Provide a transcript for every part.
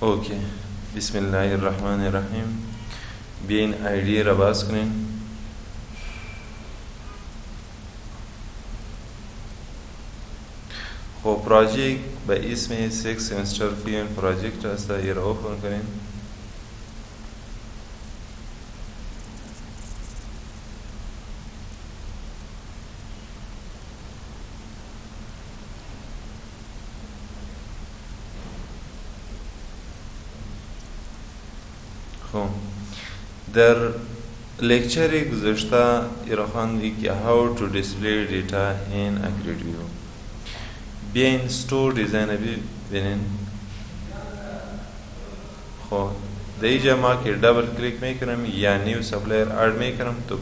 اوکی. بسم الله الرحمن الرحیم. بیاین آیدی را باز کنین. خب پراجکت به اسم 6 سمستر فیلم پراجکت هست. این را اوپن کنین. خب در لکچر گذشته ایرا خواندی که how to display data in accurate view. بیاین ستور دیزاین ببینین. خب در اینجا ما که دبل کلیک میکنم یا نیو سپلایر اد میکنم تو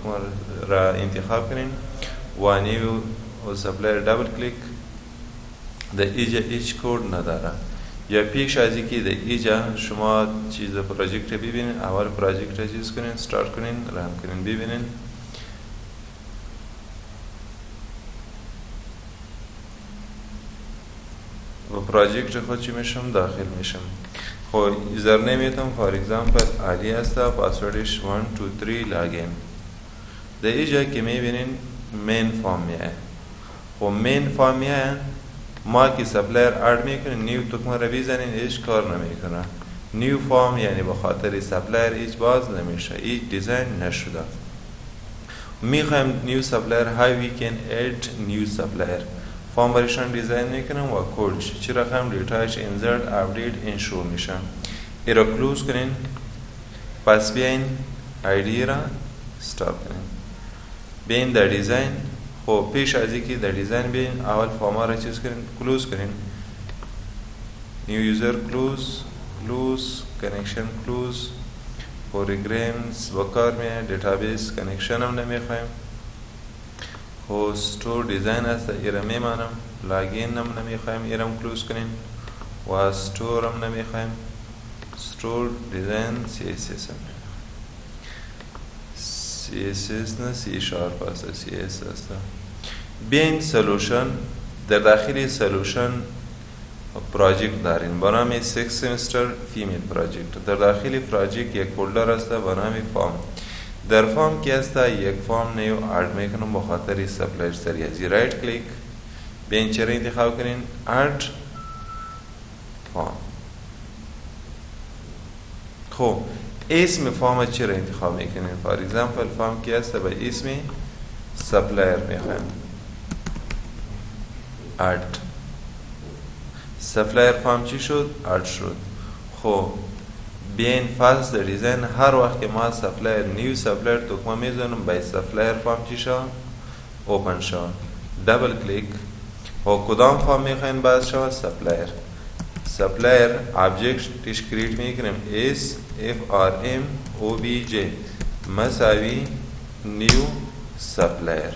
را انتخاب کنین و نیو سپلایر دبل کلیک. در اینجا هیچ کد نداره. یا پیش از اینکه در اینجا شما چیز پروژکت ببینین، اول پروژکت را چیز کنین، استارت کنین، رن کنین، ببینین. و پروژکت خود چی میشم داخل میشم. خب یوزر نیمیتم فار اگزامپل علی هسته، پاسوردش 1 2 3 لاگین. در اینجا که میبینین مین فارم میه. خب مین فارم میه ما که سپلایر اد میکنین نیو تکمه رو بیزنین هیچ کار نمیکنه. نیو فارم یعنی به خاطر سپلایر هیچ باز نمیشه، هیچ دیزاین نشده. میخوایم نیو سپلایر how we can add new supplier فارم برایشان دیزاین میکنم و کدش چی رقم دیتایش انزرت اپدیت انشور میشن. ای را کلوز کنین. پس بیاین آیدی را استاپ کنین. بیاین در دیزاین. خب پیش از اینکه در دیزاین بیاین اول فارم را چیز کنین، کلوز کنین. نیو یوزر کلوز کنکشن کلوز پروگرامز بکار میه، دیتابیس کنکشن هم نمیخوایم. خب ستور دیزاین هست ایرا میمانم، لاگین هم نمیخوایم، ایرا هم کلوز کنین و استور هم نمیخوایم. ستور دیزاین CSS هم CSS نه C# هست، CSS هست. بیاین سلوشن. در داخل سلوشن پراجکت دارین با نام 6 سمستر فیمیل پراجکت. در داخل پراجکت یک فولدر هست با نام فارم. در فارم که هست یک فارم نیو اد میکنم با خاطر سپلایر سریعی. رایت کلیک بیاین چرا انتخاب کنین اد فارم. خب اسم فارم چرا انتخاب میکنین؟ فار اگزامپل فارم که هست به اسم سپلایر میخوایم اد. سپلایر فارم چی شد؟ اد شد. خب بیاین فاز در دیزاین هر وقت که ما سپلایر نیو سپلایر تکمه میزنم به سپلایر فارم چی شد؟ اوپن شد. دبل کلیک. و کدام فارم میخواین باز شد؟ سپلایر ابجکتش کریت میکنیم اس FRM OBJ مساوی نیو سپلایر.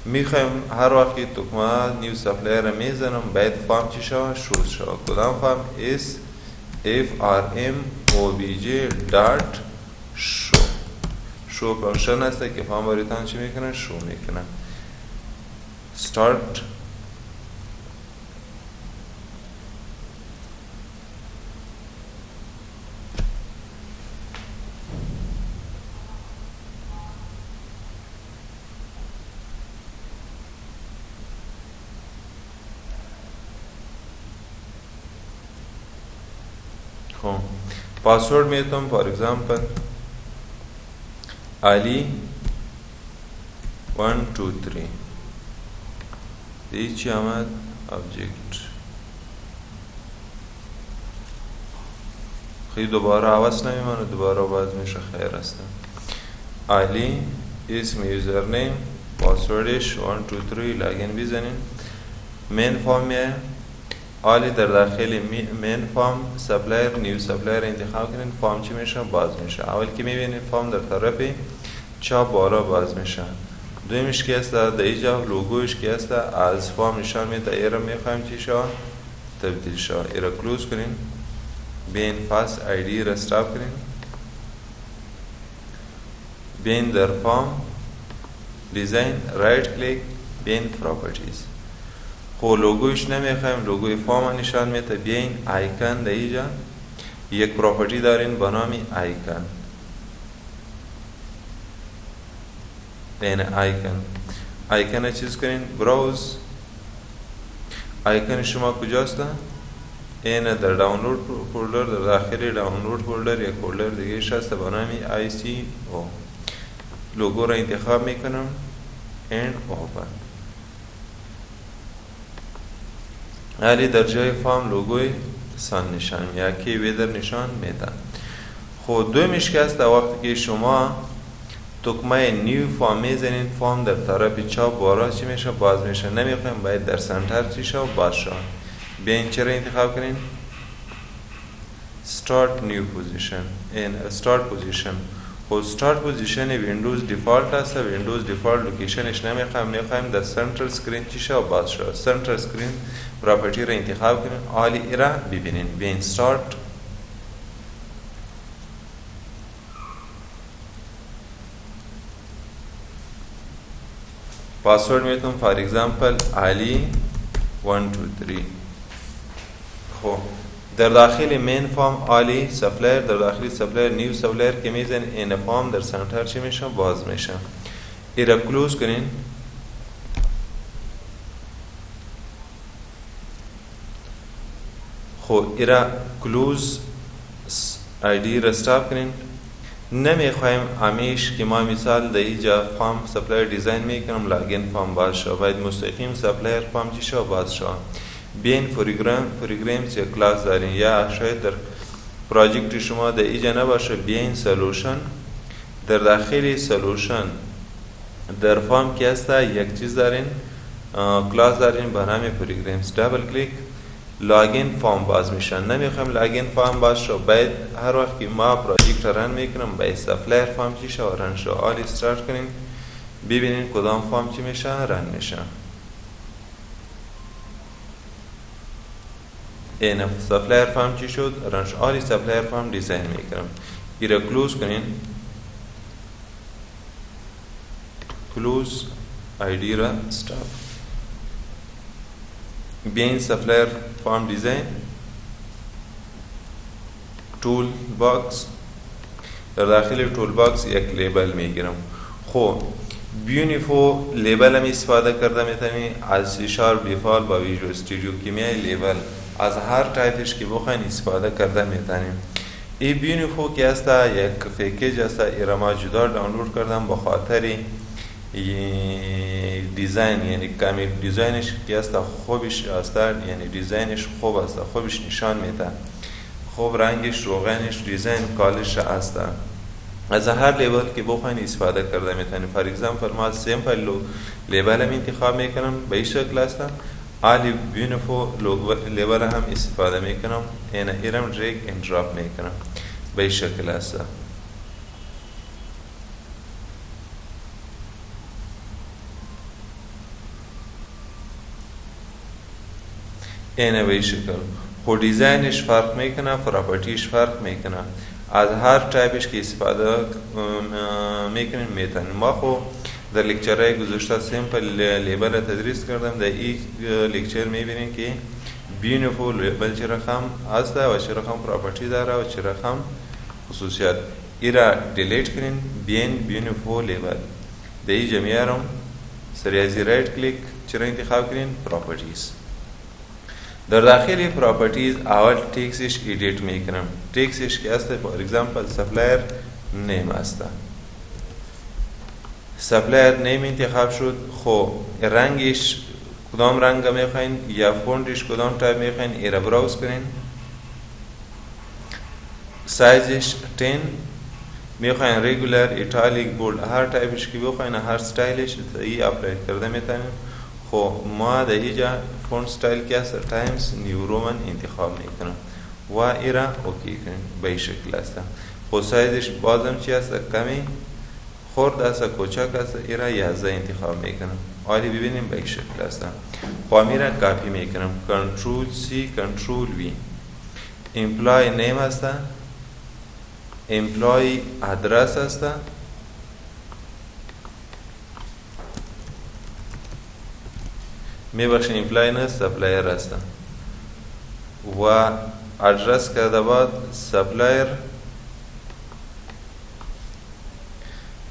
میخوایم هر وقت که تکمه نیو سپلایر رو میزنم باید فارم چی شود؟ شوز شود. کدام فارم؟ اس FRM OBJ دارت شو فانکشن هست که فارم باریتان چی میکنن؟ شو میکنن. start. خب پاسورد میتونم فار اگزامپل علی 1 2 3 دیگه چی آمد؟ ابجکت. خیلی دوباره عوض نمیمانه، دوباره باز میشه. خیر هستم علی اسم یوزر نیم پاسوردش 1 2 3 لاگین بزنین. مین فارم حالی در داخل مین فارم سپلایر نیو سپلایر انتخاب کنین. فارم چی میشه؟ باز میشه. اول که میبینین فارم در طرف چپ بالا باز میشه. دویمش که هست در اینجا لوگوش که هست از فارم نشان میده. ایرا میخوایم چی شد؟ تبدیل شد. ایرا کلوز کنین. بیاین پاس آیدی را استاپ کنین. بیاین در فارم دیزاین رایت کلیک بیاین پراپرتیز. خب لوگویش نمیخوایم، لوگوی فارم نشان میده. بیاین آیکن در اینجا یک پراپرتی دارین با نام آیکن. این آیکن چیز کنین، براوز. آیکن شما کجاست؟ این در دانلود فولدر، در داخل دانلود فولدر یک فولدر دیگه هست با نام ICO. لوگو را انتخاب میکنم and open. علی در جای فارم لوگوی سان نشان یا کی ویدر نشان میده. خود دومیش که است وقتی که شما دکمه نیو فارم میزنین، فارم در طرف چپ بالا چی میشه؟ باز میشه. نمیخوایم باید در سنتر چی شه و باز شه. بیاین چرا انتخاب کنین؟ start new position. این start position. خود start position ویندوز دیفالت است. ویندوز دیفالت لوکیشنش نمیخوایم، میخوایم در سنترال سکرین چی شه و باز شه. سنترال سکرین پراپرتی را انتخاب کنین، حالی ایرا ببینین. بیاین start. پاسورد میتونم فار اگزامپل علی 123. خب در داخل مین فارم علی سپلایر، در داخل سپلایر نیو سپلایر که میزن این فارم در سنتر چی میشه؟ باز میشه. ایرا کلوز کنین. خب ایرا کلوز آیدی را استاپ کنین. نمیخوایم همیش که ما مثال در اینجا فارم سپلایر دیزاین میکنم لاگین فارم باز شو، باید مستقیم سپلایر فارم چی شو باز شو. بین پروگرامز یا کلاس دارین یا شاید در پراجکت شما در اینجا نباشه. بین سولوشن، در داخل سولوشن در فارم که هست یک چیز دارین، کلاس دارین به نام پروگرامز. دبل کلیک لاگین فارم باز میشن. نمیخوایم لاگین فارم باز شو، باید هر وقت که ما پراجکت رن میکنم باید سپلایر فارم چی شو رن شو. آلی استارت کنین ببینین کدام فارم چی میشه رن میشه. این سپلایر فارم چی شد رن شو. آلی سپلایر فارم دیزاین میکنم. ایره کلوز کنین. کلوز آیدی را استاپ. بیاین سپلایر فارم دیزاین، تول باکس. در داخل تول باکس یک لیبل میگیرم. خب بیونیفو لیبل هم استفاده کرده میتونی از سی شارپ دیفالت با ویژوال استودیو که میای لیبل از هر تایپش که بخواین استفاده کرده میتونیم. این بیونیفو که است یک پکیج است، ایرا ما جدا دانلود کردم با خاطر دیزاین، یعنی کمی دیزاینش که است خوبش است، یعنی دیزاینش خوب است، خوبش نشان میده، خوب رنگش، روغنش، دیزاین کالش است. از هر لیبل که بخواین استفاده کرده میتونید. فار اگزامپل ما سیمپل لیبل هم انتخاب میکنم به این شکل است. علی بیونیفو لیبل هم استفاده میکنم. ایرم ریگ این دراپ میکنم به این شکل است. اینه به این شکل. خود دیزاینش فرق میکنه، پراپرتیش فرق میکنه. از هر تایپش که استفاده میکنیم میتونیم. ما خو در لکچرهای گذاشته سیمپل لیبل تدریس کردم. در این لکچر میبینیم که بیونیفول لیبل چه رقم است و چه رقم پراپرتی داره و چه رقم خصوصیات. ایرا دیلیت کنین. بیونیفول لیبل در این جمعیارم سریعی رایت کلیک چرا انتخاب کنین؟ پراپرتیز. در داخل پراپرتیز اول تکسش ایدیت میکنم. تکسش که است فار اگزامپل سپلایر نیم است. سپلایر نیم انتخاب شد. خب رنگش کدام رنگ میخواین یا فونتش کدام تایپ میخواین ایرا براوز کنین. سایزش 10 میخواین ریگولر، ایتالیک، بولد، هر تایپش که بخواین، هر استایلش ای اپلای کرده میتونیم. خب ما در اینجا فونت استایل که است تایمز نیو رومن انتخاب میکنم و ایرا اوکی کنیم به این شکل است. خب سایزش بازم چی است؟ کمی خورد است، کوچک است. ایرا 11 انتخاب میکنم. حالی ببینیم به این شکل است. خب میرا کاپی میکنم. کنترول سی کنترول وی. امپلای نیم است، امپلای ادرس است، میبخشین ایمپلای نه سپلایر هستن و ادرس کرده بعد سپلایر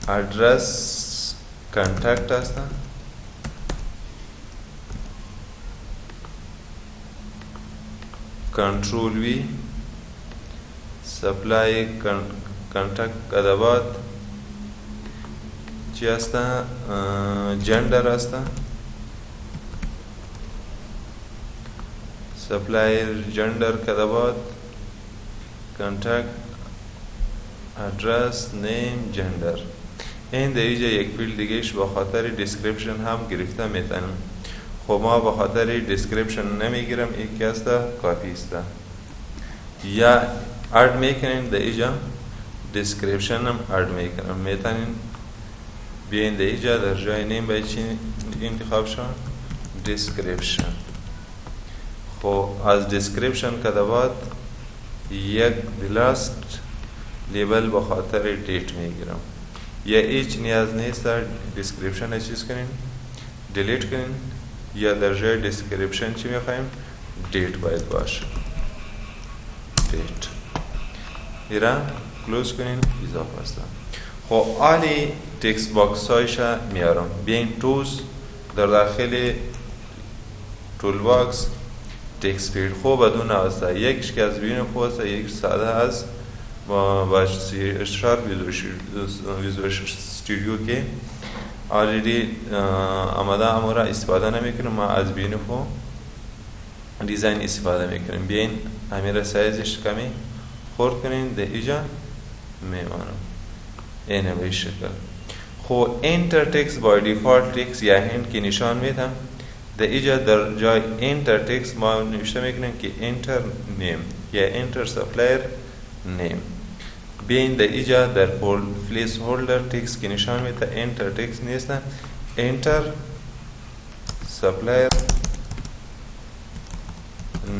ادرس کانتکت هستن کنترول وی سپلای کانتکت کرده بعد چی هستن جندر هستن سپلایر جندر کرده بعد کانتکت ادرس نیم جندر. این در اینجا یک فیلد دیگهش با خاطر دیسکریپشن هم گرفته میتونم. خب ما با خاطر دیسکریپشن نمیگیرم، یکی است کافی است یا اد میکنین در اینجا دیسکریپشن هم اد میکنم میتونین بیاین در اینجا در جای نیم باید چی انتخاب شد دیسکریپشن. خب از دیسکریپشن که بعد یک لاست لیبل با خاطر دیت میگیرم یا هیچ نیاز نیست در دیسکریپشن چیز کنین دیلیت کنین یا در جای دیسکریپشن چی میخوایم دیت باید باشه دیت ایرا کلوز کنین اضافه هستم. خب آلی تکست باکس هایش میارم بیاین توز در داخل تول باکس تکست فیلد خوب بدون هسته یکش که از بین خوب هسته یک ساده هست با اشتراک ویژوال استودیو که آلریدی آماده امورا استفاده نمیکنم ما از بین خوب دیزاین استفاده میکنیم. بیاین امیر سایزش کمی خورد کنین ده ایجا میمانم اینه به شکل. خب انتر تکست با دیفالت تکست یا هند که نشان میدم در اینجا در جای انتر تکست ما نوشته میکنیم که انتر نیم یا انتر سپلایر نیم. بیاین در اینجا در پلیس هولدر تکست که نشان میده انتر تکست نیست انتر سپلایر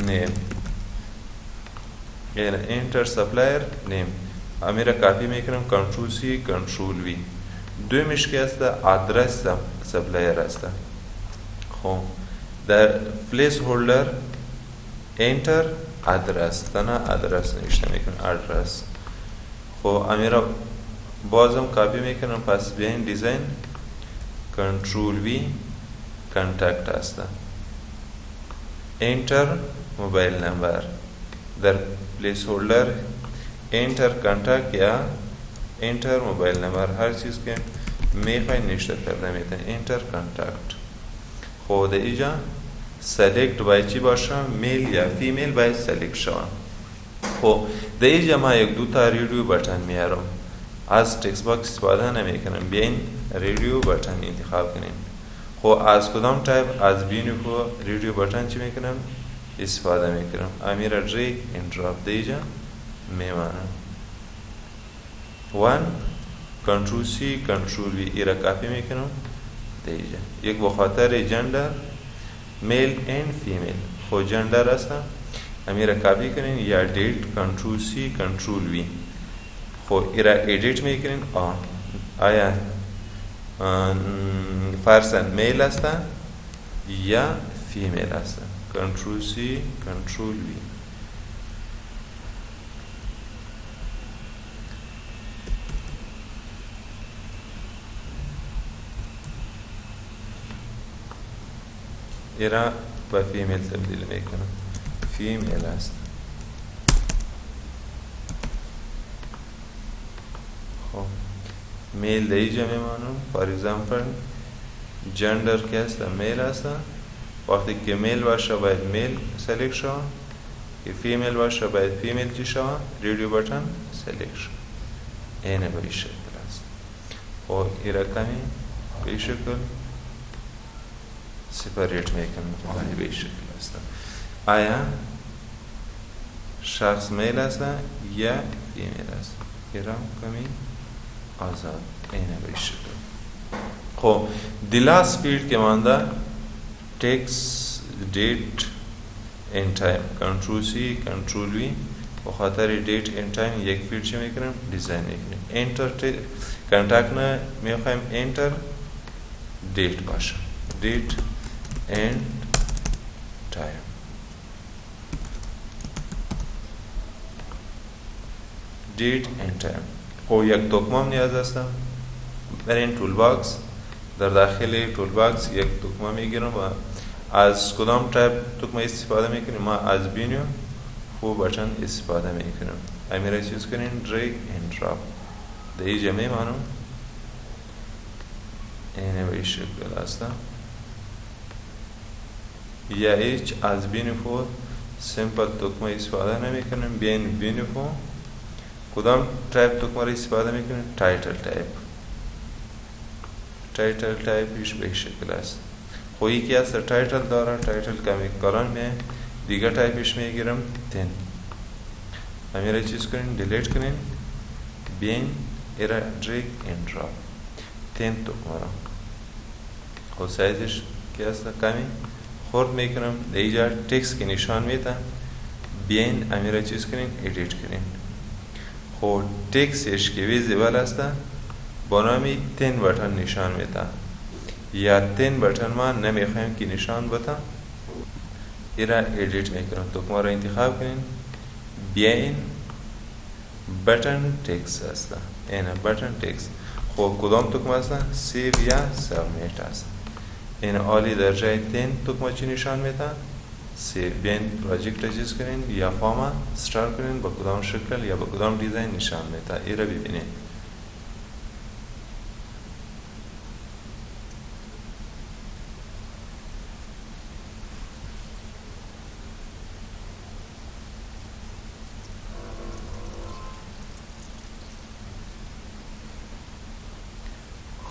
نیم یعنی انتر سپلایر نیم امیره کافی میکنم کنترول سی کنترول وی دویمش که است ادرس سپلایر است. خب در پلیس هولدر انتر ادرس تنها ادرس نوشته میکنم ادرس. خب امیره بازم کافی میکنم پس بیاین دیزاین کنترول وی کانتکت است انتر موبایل نمبر در پلیس هولدر انتر کانتکت یا انتر موبایل نمبر هر چیز که میخواین نوشته کرده میتون انتر کانتکت. خود اینجا سلیکت باید چی باشه میل یا فیمیل باید سلیکت شوه. خب در اینجا ما یک دو تا ریڈیو بٹن میارم از تکست باکس استفاده نمیکنم بیاین ریڈیو بٹن انتخاب کنین. خب از کدام تایپ از بینو که ریڈیو بٹن چی میکنم استفاده میکنم امیر دریگ این دراپ در اینجا میمانم 1 کنترول سی کنترول وی ایرا کافی میکنم در اینجا یک بخاطر جندر میل این فیمیل خود جندر هستم امیره کافی کنین یا دیت کنترول سی کنترول وی. خب ایرا ایدیت میکنین آیا فرسن میل هستن یا فیمیل هستن کنترول سی کنترول وی. ایرا با فیمیل تبدیل میکنم فیمیل است. خب میل در اینجا میمانم فار ایگزامپل جندر که هست میل است وقتی که میل باشه باید میل سلیکت شو که فیمیل باشه باید فیمیل چی شو ریڈیو بٹن سلیکت شو اینه به این شکل است. خب این رقمی به این شکل سپریت میکنم به این شکل است. آیا شخص میل است یا فیمیل است ایرام کمی آزاد اینه به این شکل. خب دیلاس فیلد که مانده تکست دیت این تایم کنترول سی کنترول وی بخاطر دیت این تایم یک فیلد چی میکنم دیزاین میکنم انتر کانتکت نه میخوایم انتر دیت باشه دیت and time. date and time. خب یک دکمه نیاز هستم برای تول باکس. در داخل تول باکس یک دکمه میگیرم و از کدام تایپ دکمه استفاده میکنیم؟ ما از بینیو فو بٹن استفاده میکنیم. همین را چیز کنیم drag and drop. در اینجا میمانم اینه به این شکل هستم یا هیچ از بینیو سیمپل دکمه استفاده نمیکنیم. بیاین بینیو کدام تایپ دکمه را استفاده میکنیم؟ تایتل تایپ. تایتل تایپش به این شکل است. خب یکی از تایتل داره، تایتل کمی کاران می دیگر تایپش میگیرم 10. همین را چیز کنین دیلیت کنین بیاین ایرا drag and drop 10 دکمه را. خب سایزش که است کمی خورد میکنم. دیگر تکست که نشان میده بیاین همین را چیز کنین ادیت کنین. خب تکستش که ویزیبل است با نامی 10 بٹن نشان میده یا 10 بٹن ما نمیخوایم که نشان بده ایرا ادیت میکنم. دکمه را انتخاب کنین بیاین بٹن تکست است. اینه بٹن تکست. خب کدام دکمه است؟ سیو یا سابمیت است. این عالی در جای 10 دکمه چی نشان میده؟ سیو. بیاین پروژکت را چیز کنین یا فارم استارت کنین با کدام شکل یا با کدام دیزاین نشان میده ایرا ببینین.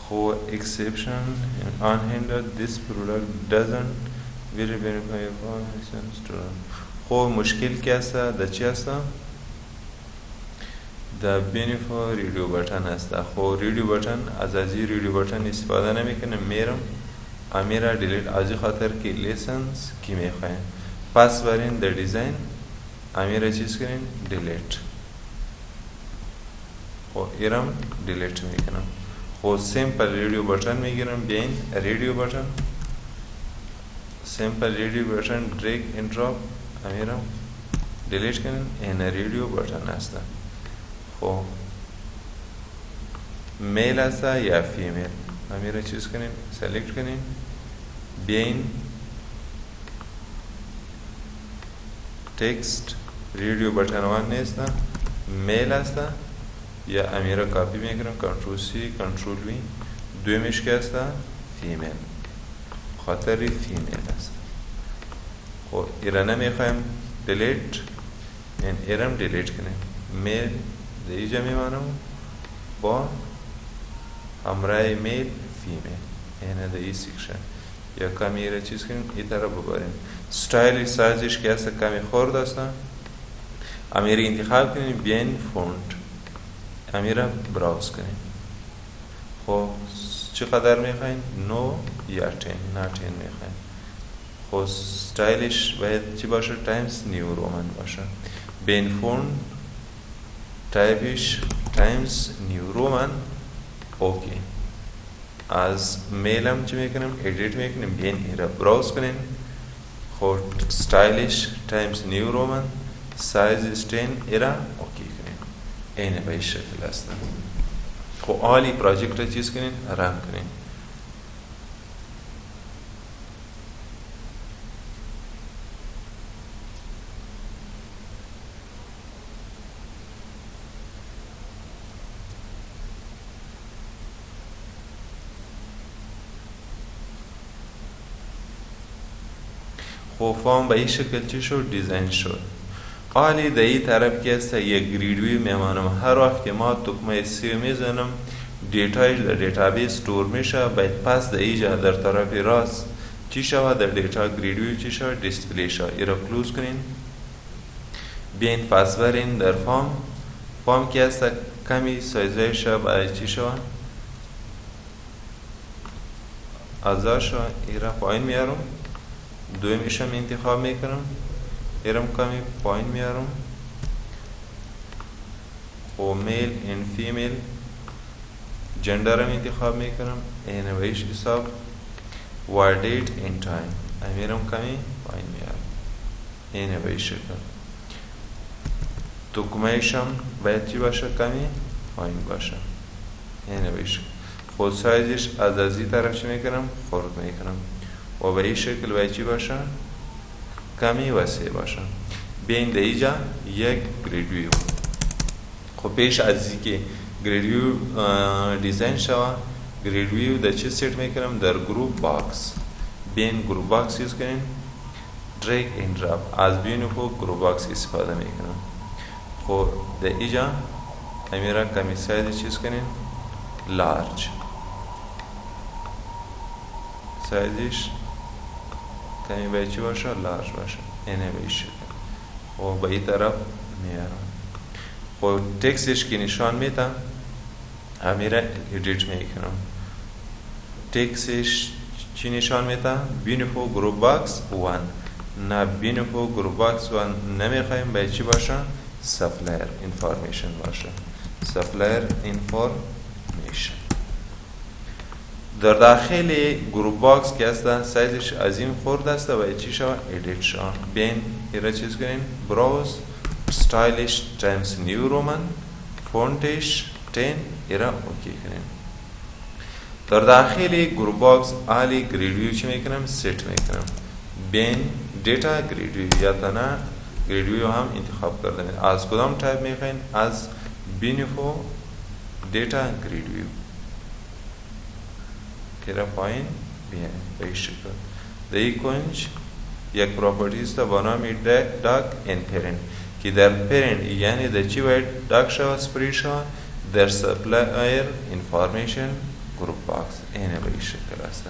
For exception unhindered this product doesn't really verify for license to run. خب مشکل که است در چی است؟ در بینیفو ریدیو بٹن است. خب ریدیو بٹن از ریدیو بٹن استفاده نمیکنم. میرم امیرا دیلیت از خاطر که لیسنس کی میخوایم. پس برین در دیزاین امیرا چیز کنین دیلیت. خب ایرم دیلیت میکنم. خب سیمپل ریڈیو بٹن میگیرم بیاین ریڈیو بٹن سیمپل ریڈیو بٹن drag and drop امیرم دیلیت کنین. این ریڈیو بٹن است. خب میل است یا فیمیل امیرا چیز کنین سلیکت کنین بیاین تکست ریڈیو بٹن وان نیست میل است یا امیرا کاپی میکنم کنترل سی کنترل وی. دویمش که است فیمیل خاطر فیمیل است. خب ایرا نمیخوایم دیلیت این ایرم دیلیت کنیم. میل دیجا میمانم با همراه میل فیمیل اینه در ای سیکشن یا کمی ایرا چیز کنیم ای طرف بباریم. ستایل سایزش که است کمی خورد است امیرا انتخاب کنیم بیاین فونت امیرا براوز کنیم. خب چقدر میخواین؟ 9 یا 10 نه 10 میخواین. خب استایلش باید چی باشه؟ تایمز نیو رومن باشه. بین فون تایپش تایمز نیو رومن اوکی. از میلم چی میکنم؟ ادیت میکنیم بیاین ایرا براوز کنیم. خب استایلش تایمز نیو رومن سایز 10 ایرا اوکی کنیم. اینه به این شکل است. خب حالی پروژکت را چیز کنین رن کنین. خب فارم به این شکل چی شد؟ دیزاین شد. حالی در این طرف که است یک گریدوی میمانم. هر وقت که ما دکمه سی میزنم دیتایش در دیتابیس استور میشه. باید پس در اینجا در طرف راست چی شود؟ در دیتا گریدوی چی شود؟ دیسپلی شود. ایرا کلوز کنین بیاین پس برین در فارم که است کمی سایزش باید چی شود؟ ازاش ایرا پایین میارم. دویمشم انتخاب میکنم ایرم کمی پایین میارم. و میل این فیمیل جندرم انتخاب میکنم. اینه بهش حساب و دیت این تایم امیرم کمی پایین میارم. اینه به این شکل. دکمهشم باید چی باشه؟ کمی پایین باشه. اینه به این شکل. خود سایزش از این طرف چی میکنم؟ خورد میکنم و به این شکل باید چی باشه؟ کمی وسیع باشه. بین ده ایجا یک گرید ویو. خب پیش از این که گرید ویو دیزاین شوه، گرید ویو در چی سیت میکنم؟ در گروپ باکس. بین گروپ باکس یوز کنیم، دریگ این دراپ از بین کو گروپ باکس استفاده میکنم. خب در ایجا امیرا کمی سایز چیز کنیم؟ لارج. سایزش کمی باید چی باشه؟ لارج باشه. اینه به این شکل. و به این طرف میارم. خب تکسش که نشان میدم امیره ادیت میکنم. تکسش چی نشان میدم؟ بینفو گروپ باکس 1. نه بینفو گروپ باکس 1 نمیخوایم، باید چی باشه؟ سپلایر انفارمیشن باشه. سپلایر انفارمیشن. در داخل گروپ باکس که هست سایزش از این خورد است و چی شود؟ ادیت شود. بین ایره چیز کنیم؟ براوز ستایلش تایمز نیو رومن فونتش 10 ایره اوکی کنیم. در داخل گروپ باکس آلی گرید ویو چی میکنم؟ ست میکنم. بین دیتا گرید ویو یا تنها گرید ویو هم انتخاب کرده. از کدام تایپ میخواین؟ از بینفو دیتا گرید ویو. که پایین بیاین به این شکل. در این کنج یک پراپرتیز تا با نام داک این پرنت که در پرنت یعنی در چی باید داک شود؟ سپرید شود در سپلایر انفارمیشن گروپ باکس. اینه به این شکل است.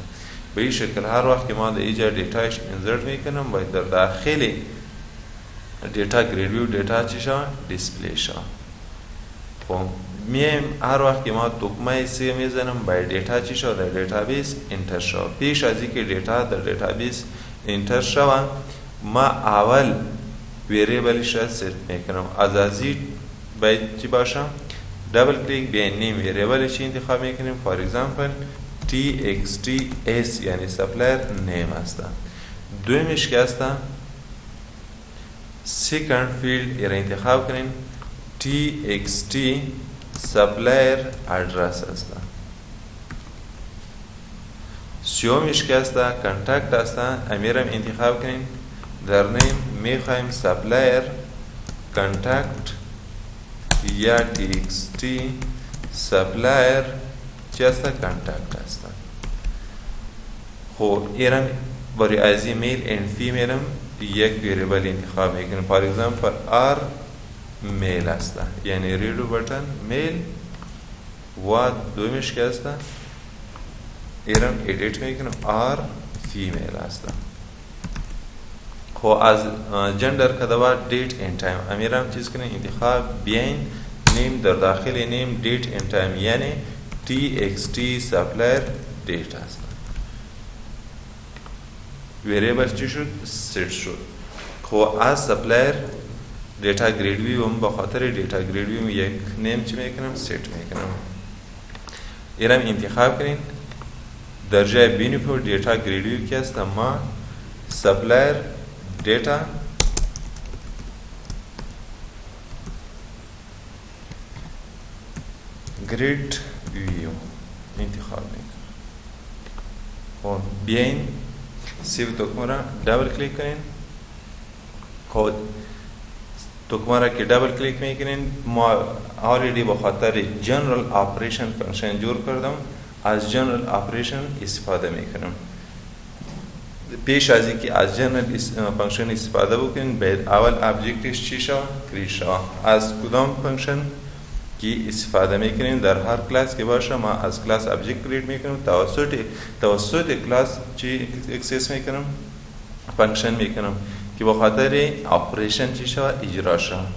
به این شکل هر وقت که ما در اینجا دیتایش انسرت میکنم باید در داخل دیتا گرید ویو دیتا چی شود؟ دیسپلی شود. خب میم هر وقت که ما دکمه سی میزنم باید دیتا چی شود؟ در دیتابیس انتر شود. پیش از اینکه دیتا در دیتابیس انتر شود ما اول ویریبلش را ست میکنم. از این باید چی باشه؟ دبل کلیک به نیم ویریبل چی انتخاب میکنیم؟ فار اگزامپل txts یعنی سپلایر نیم است. دویمش که است سیکند فیلد را انتخاب کنیم txt سپلایر ادرس است. سیومش که است کانتکت است. امیرم انتخاب کنیم در نیم میخوایم سپلایر کانتکت یا txt سپلایر چی است؟ کانتکت است. خب ایرم برای از ایمیل ان فیمیلم یک ویریبل انتخاب میکنیم. فار اگزامپل r میل است یعنی ریدو بٹن میل و دویمش که است ایرم ادیت میکنم r فیمیل است. خب از جندر کدوا دیت این تایم امیرم چیز کنیم انتخاب بیاین نیم در داخل نیم دیت این تایم یعنی txt سپلایر دیت است. ویریبل چی شد؟ ست شد. خب از سپلایر دیتا گرید ویو هم با خاطر دیتا گرید ویو یک نیم چی میکنم؟ ست میکنم. ایرم انتخاب کنین در جای بینفو دیتا گرید ویو که است ما سپلایر دیتا گرید ویو انتخاب میکنم. خب بیاین سیو دکمه را دبل کلیک کنین. خب دکمه را که دبل کلیک میکنین ما آلریدی با خاطر جنرال آپریشن فانکشن جور کردم. از جنرال آپریشن استفاده میکنم. پیش از اینکه از جنرال فانکشن استفاده بکنین باید اول ابجکتش چی شود؟ کریت شود. از کدام فانکشن که استفاده میکنیم در هر کلاس که باشه ما از کلاس ابجکت کریت میکنیم توسط کلاس چی اکسس میکنم؟ فانکشن میکنم که با خاطر آپریشن چی شود؟ اجرا شود.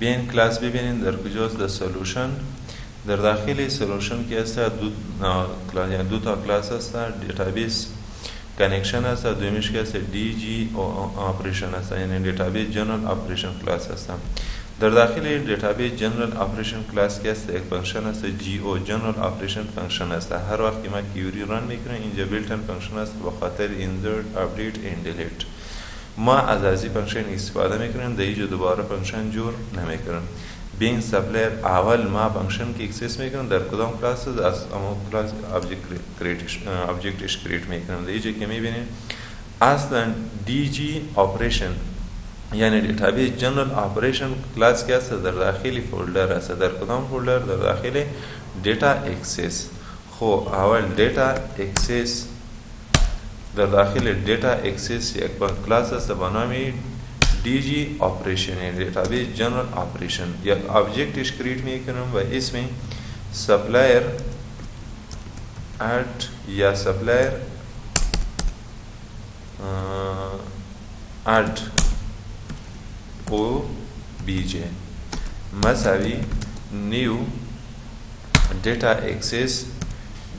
بیاین کلاس ببینین در کجاست؟ در سولوشن. در داخل سولوشن که است دو تا کلاس است. دیتابیس کانکشن است. دویمش که است دی جی آپریشن است یعنی دیتابیس جنرال آپریشن کلاس است. در داخل دیتابیس جنرال آپریشن کلاس که است یک فانکشن است جی او جنرال آپریشن فانکشن است. هر وقت که ما کیوری ران میکنیم اینجا بیلتن فانکشن است به خاطر insert update and delete. ما از این فانکشن استفاده میکنیم، در اینجا دوباره فانکشن جور نمیکنیم. بین سپلایر اول ما فانکشن که اکسس میکنیم در کدام کلاس است، از اما کلاس آبجکتش کریت میکنیم. در اینجا که میبینیم اصلا دی جی آپریشن یعنی دیتابیس جنرال آپریشن کلاس که است در داخل فولدر است. در کدام فولدر؟ در داخل دیتا اکسس. خب اول دیتا اکسس، در داخل دیتا اکسس یک کلاس است با نام دی جی آپریشن یعنی دیتابیس جنرال آپریشن. یک آبجکتش کریت میکنم و اسم سپلایر اد یا سپلایر اد او بی جی مساوی نیو دیتا اکسس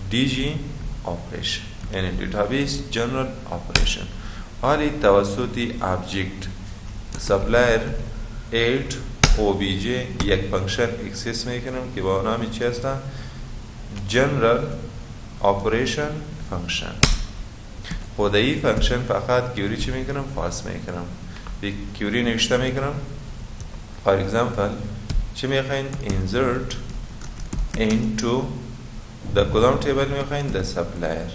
دی جی آپریشن یعنی دیتابیس جنرال آپریشن. حالی توسط آبجکت سپلایر اد او بی جی یک فانکشن اکسس میکنم که با نام چی هست؟ جنرال آپریشن فانکشن. خود این فانکشن فقط کیوری چی میکنم؟ فالس میکنم. کیوری نوشته میکنم فار اگزامپل چی میخواین؟ insert into در کدام تیبل میخواین؟ در سپلایر.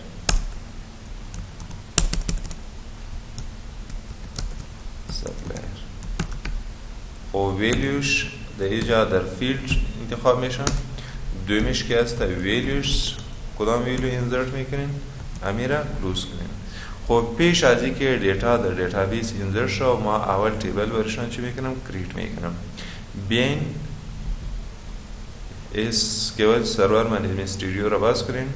و ویلیوش در اینجا در فیلد انتخاب میشن. دومیش که هست ویلیوش کدام ویلیو انسرت میکنین؟ امیره کلوز کنین. خب پیش از اینکه دیتا در دیتابیس انسرت شو ما اول تیبل برشان چی میکنم؟ کریت میکنم. بیاین اس کیول سرور منیجمنت استودیو را باز کنین.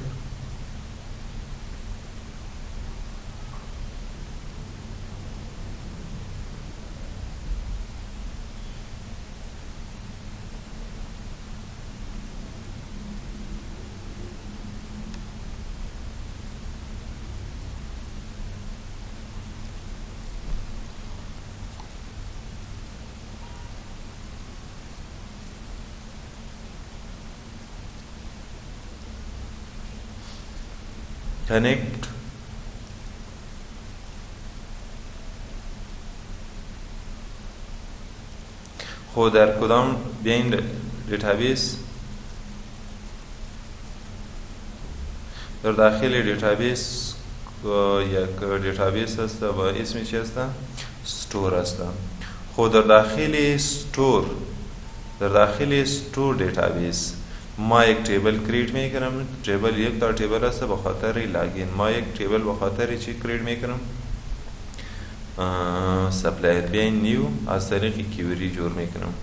connect خود در کدام بین دیتابیس در داخل دیتابیس یک دیتابیس هست و اسم چی هست؟ ستور هست. خود در داخل ستور دیتابیس ما یک تیبل کریت میکنم. تیبل یک تا تیبل است به خاطر لاگین. ما یک تیبل به خاطر چی کریت میکنم؟ سپلایر. بیاین نیو از طریق کیوری جور میکنم.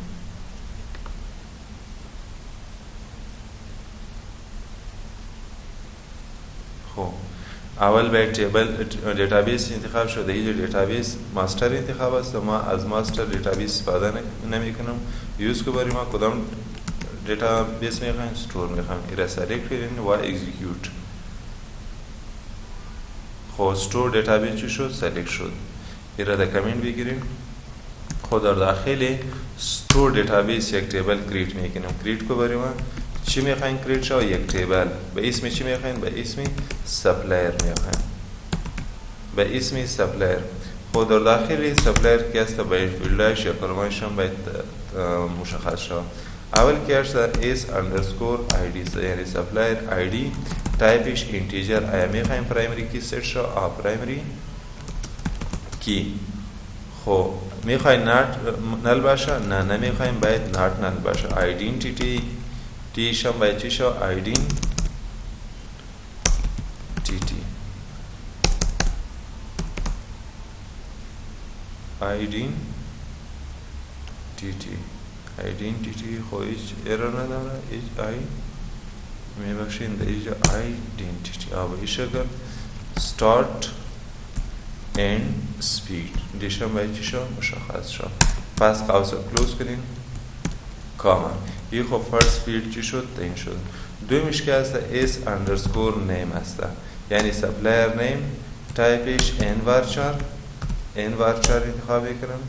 خب اول باید تیبل دیتابیس انتخاب شده. اینجا دیتابیس ماستر انتخاب است. ما از ماستر دیتابیس استفاده نمیکنم. یوز کو برای ما کدام دیتابیس میخواین؟ ستور میخوایم. ایره سلیکت کنین و اکزیکیوت. خب ستور دیتابیس چی شد؟ سلیکت شد. ایره در کامنت بگیریم. خود در داخل ستور دیتابیس یک تیبل کریت میکنیم. کریت کو برای ما چی میخواین کریت شو؟ یک تیبل. به اسم چی میخواین؟ به اسم سپلایر میخواین. به اسم سپلایر. خود در داخل سپلایر که است باید فیلدش یا کلمه‌اش هم باید مشخص شود. اول که هست اس اندرسکور آیدی یعنی سپلایر آیدی تایپش اینتیجر. آیا میخوایم پرایمری کی سیت شو؟ پرایمری کی. خب میخواین نل باشه؟ نه نمیخوایم، باید نل باشه. آیدنتیتی تیش هم باید چی شو؟ آیدنتیتی. آیدنتیتی خب هیچ ایرر نداره. هیچ میبخشین در اینجا آیدنتیتی به این شکل start and speed دیش هم باید چی شو؟ مشخص شو. پس قوس رو کلوز کنین. کامل این خب فرست سپید چی شد؟ این شد. دومیش که هست اس اندرسکور نیم هست یعنی سپلایر نیم تایپش ان وارچار انتخاب کنم.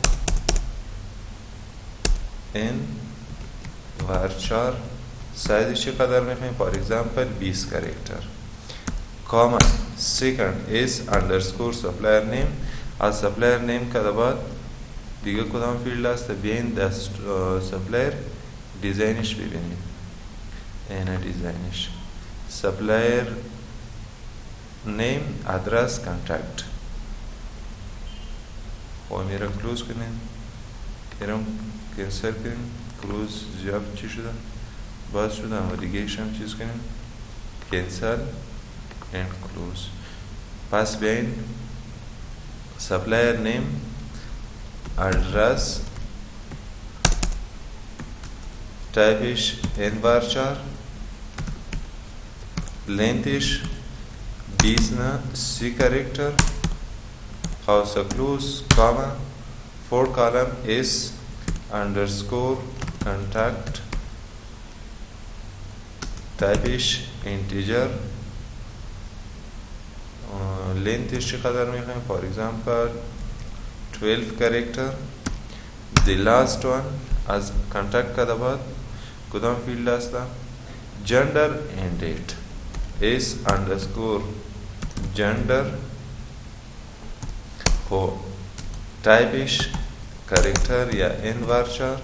in varchar size چقدر میخوایم؟ فار اگزامپل 20 کاراکتر. کاما second is underscore supplier name. از supplier name که بعد دیگه کدام فیلد است؟ بیاین در supplier دیزاینش ببینیم. اینه دیزاینش supplier name address contact. خب میره کلوز کنیم، میرم کنسل کنیم، کلوز زیاد چی شده؟ باز شده، اما دیگه ایشم چیز کنیم، کنسل and close. پس بیاین supplier name address typeش in varchar lengthش 20 نه 30 character house close comma 4 column is underscore contact typeش integer lengthش چقدر میخوایم؟ for example 12 character. the last one از contact که بعد کدام فیلد است؟ gender and date is underscore gender. خب typeش character یا in varchar.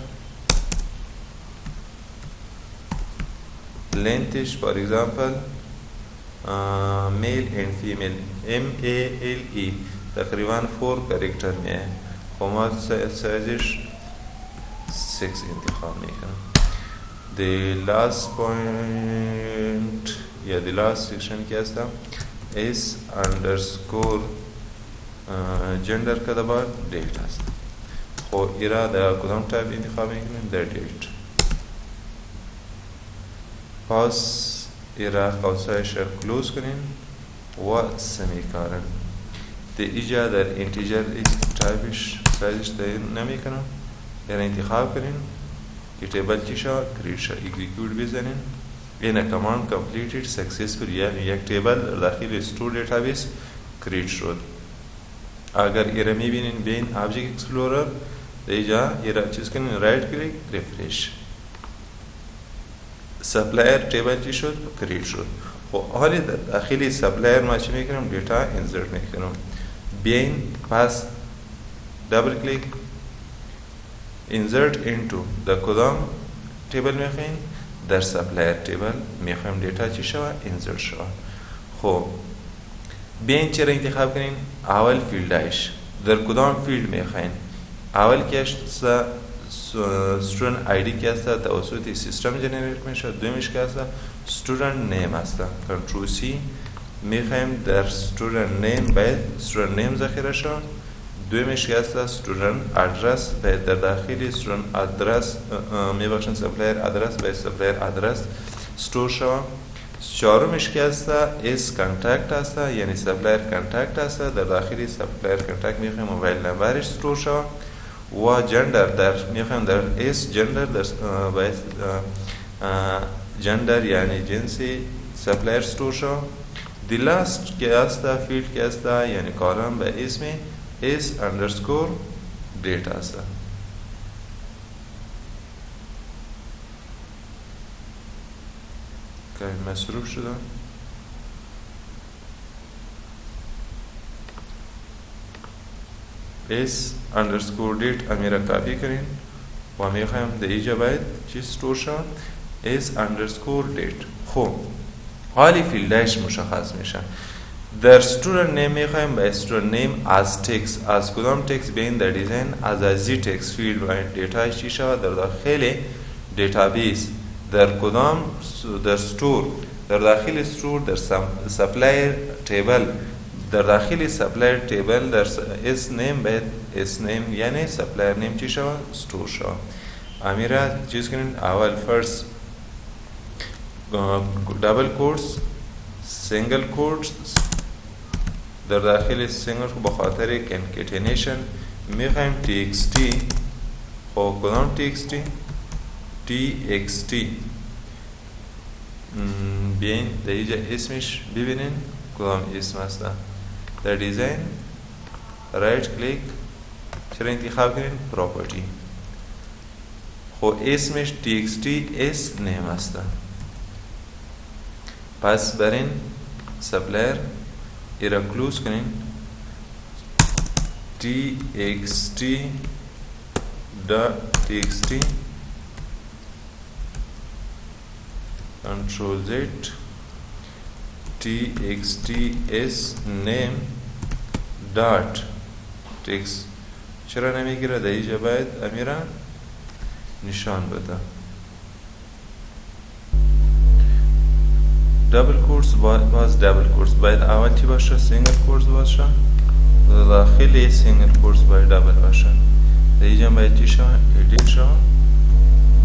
lengthش for example male and female MALE تقریبا 4 character میه. خب ما سایزش 6 انتخاب میکنم. the last point یا the last section که هستم is underscore gender که دبار date هست. خب ایرا در کدام تایپ انتخاب میکنیم؟ در date. پس ایرا قوسایش را کلوز کنیم و سمیکارن. ده ایجا در انتیجر تایپش سایزش تعیین نمیکنم. ایرا انتخاب کنیم که تیبل چی شد؟ کریت شد. اگزیکیوت بزنیم. این کمان completed successful، یعنی یک تیبل در داخل استور دیتابیس کریت شد. اگر ایرا میبینین بین آبجکت اکسپلورر ده ایجا ایرا چیز کنین رایت کلیک ریفریش. سپلایر تیبل چی شد؟ کریت شد. خب حالی در داخلی سپلایر ما چی میکنم؟ دیتا انسرت میکنم. بیاین پس دبل کلیک insert into در کدام تیبل میخواین؟ در سپلایر تیبل میخوایم دیتا چی شود؟ انسرت شود. خب بیاین چرا انتخاب کنین؟ اول فیلدش در کدام فیلد میخواین؟ اول که student ID که هست توسط سیستم جنریت میشه. دومیش که هست student name هست. کنترل سی میخوایم در student name باید student name ذخیره شد. دومیش که هست student address باید در داخل student address میبخشن supplier address باید supplier address استور شد. چهارمیش که هست is contact هست، یعنی supplier contact هست. در داخل supplier contact میخوایم موبایل نمبرش استور شد. و جندر در میخوایم در اس جندر در باید جندر یعنی جنسی سپلایر استور شد. دی لاست که هستا فیلد که هستا یعنی کالم به اسم اس اندرسکور دیت هستا. که مصروف شده اس اندرسکور دیت امیره کافی کنین و میخوایم در اینجا باید چی استور شد؟ اس اندرسکور دیت. خب حالی فیلدش مشخص میشه. در student name میخوایم با student name از تکس از کدام تکس بین در دیزاین از زی تکس فیلد باید دیتاش چی شود در داخل دیتابیس در کدام در استور در داخل استور در سپلایر تیبل در داخل سپلایر تیبل در اس نیم باید اس نیم یعنی سپلایر نیم چی شود استور شود. امیره چیز کنین اول فرست دبل کورس سینگل کورس در داخل سینگل کو بخاطر کنکتینیشن میخوایم txt و کدام txt txt بیاین در اینجا اسمش ببینین کدام اسم هست. در دیزاین رایت کلیک چرا انتخاب کنین پراپرتی. خب اسمش txt s name است. پس برین سپلایر ایرا کلوز کنین txt control z txt s name dot text. چرا نمیگیره؟ در اینجا باید امیرا نشان بده. دبل کورس باز دبل کورس باید اول چی باشه؟ سینگل کورس باشه. داخل سینگل کورس باید دبل باشه. در اینجا باید چی شد؟ ادیت شد.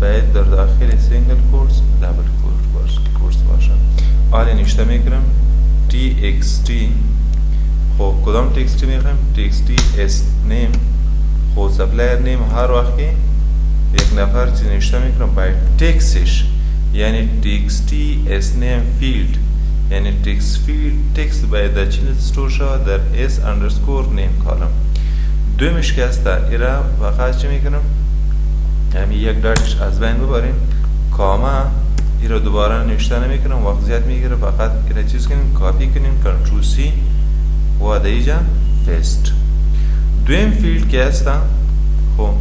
باید در داخل سینگل کورس دبل کورس باشه. حالا نشته میکنم txt. خب کدام txt میخوایم؟ txt s name. خب سپلایر نیم هر وقتی یک نفر چی نشته میکنم باید تکسش، یعنی txt s name field، یعنی تکست باید در چی استور شد؟ در s underscore name کالم. دویمش که هست ایرا فقط چی میکنم؟ همین یک دارتش از بین ببریم، کاما ایرا دوباره نشته نمیکنم، وقت زیاد میگیره. فقط ایرا چیز کنیم، کاپی کنیم، کنترل سی و در اینجا پیست. دویم فیلد که هست، خب